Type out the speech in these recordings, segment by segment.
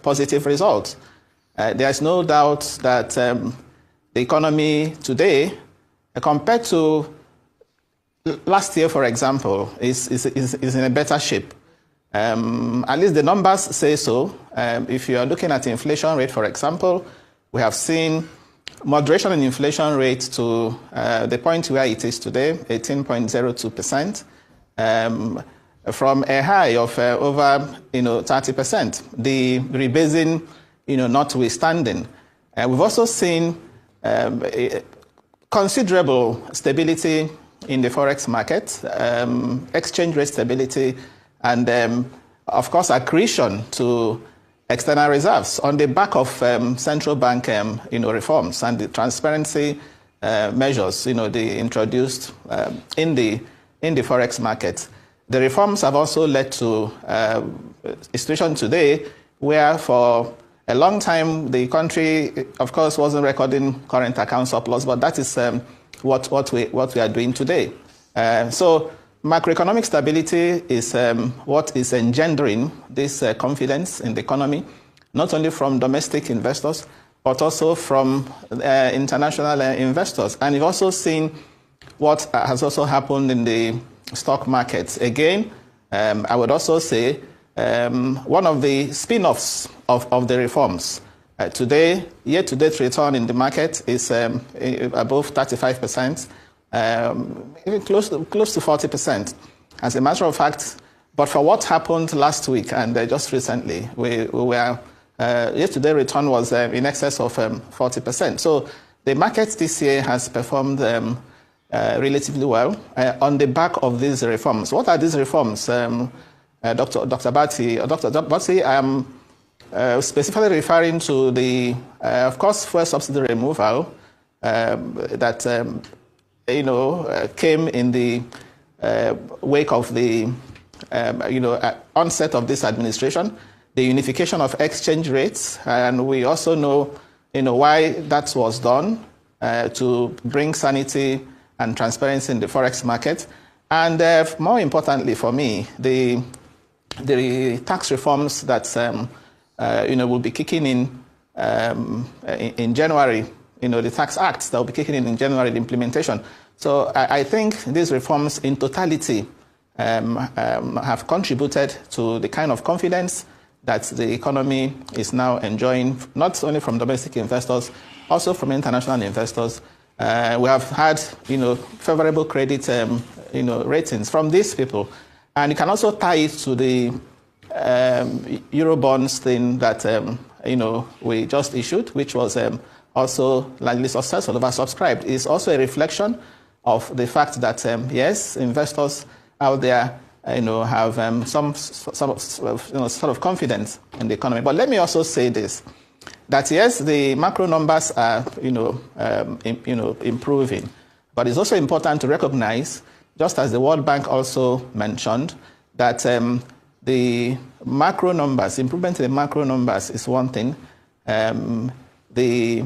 positive results. There is no doubt that the economy today, compared to last year, for example, is in a better shape. At least the numbers say so. If you are looking at the inflation rate, for example, we have seen moderation in inflation rate to the point where it is today, 18.02%, from a high of over 30%. The rebasing, notwithstanding, we've also seen considerable stability in the forex market, exchange rate stability, and of course accretion to external reserves on the back of central bank reforms and the transparency measures they introduced in the forex market. The reforms have also led to a situation today where for a long time the country, of course, wasn't recording current account surplus, but that is what we are doing today. So macroeconomic stability is what is engendering this confidence in the economy, not only from domestic investors, but also from international investors. And you've also seen what has also happened in the stock markets. Again, I would also say one of the spin-offs of the reforms. Today, year-to-date return in the market is above 35%, even close to 40%. As a matter of fact, but for what happened last week and just recently, we were year-to-date return was in excess of 40%. So the market this year has performed relatively well on the back of these reforms. What are these reforms, Dr. Bati? I'm specifically referring to the, of course, fuel subsidy removal that came in the wake of the onset of this administration, the unification of exchange rates, and we also know why that was done to bring sanity and transparency in the forex market, and more importantly for me, the tax reforms that will be kicking in January. The tax acts that will be kicking in January, the implementation. So I think these reforms in totality have contributed to the kind of confidence that the economy is now enjoying, not only from domestic investors, also from international investors. We have had, favorable credit, ratings from these people. And you can also tie it to the Eurobonds thing that, we just issued, which was also largely successful, oversubscribed. It's also a reflection of the fact that, yes, investors out there, have some sort of confidence in the economy. But let me also say this, that yes, the macro numbers are, improving. But it's also important to recognize, just as the World Bank also mentioned, that the macro numbers, improvement in the macro numbers is one thing. The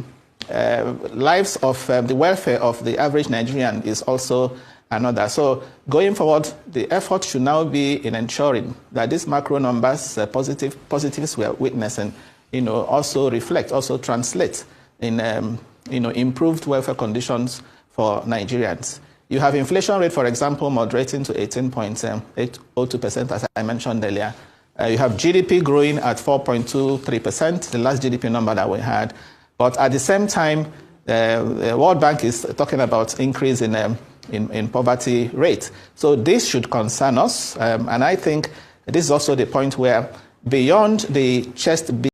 lives of the welfare of the average Nigerian is also another. So going forward, the effort should now be in ensuring that these macro numbers, positives we are witnessing, also reflect, also translate in, improved welfare conditions for Nigerians. You have inflation rate, for example, moderating to 18.802%, as I mentioned earlier. You have GDP growing at 4.23%, the last GDP number that we had. But at the same time, the World Bank is talking about increase in poverty rate. So this should concern us. And I think this is also the point where beyond the chest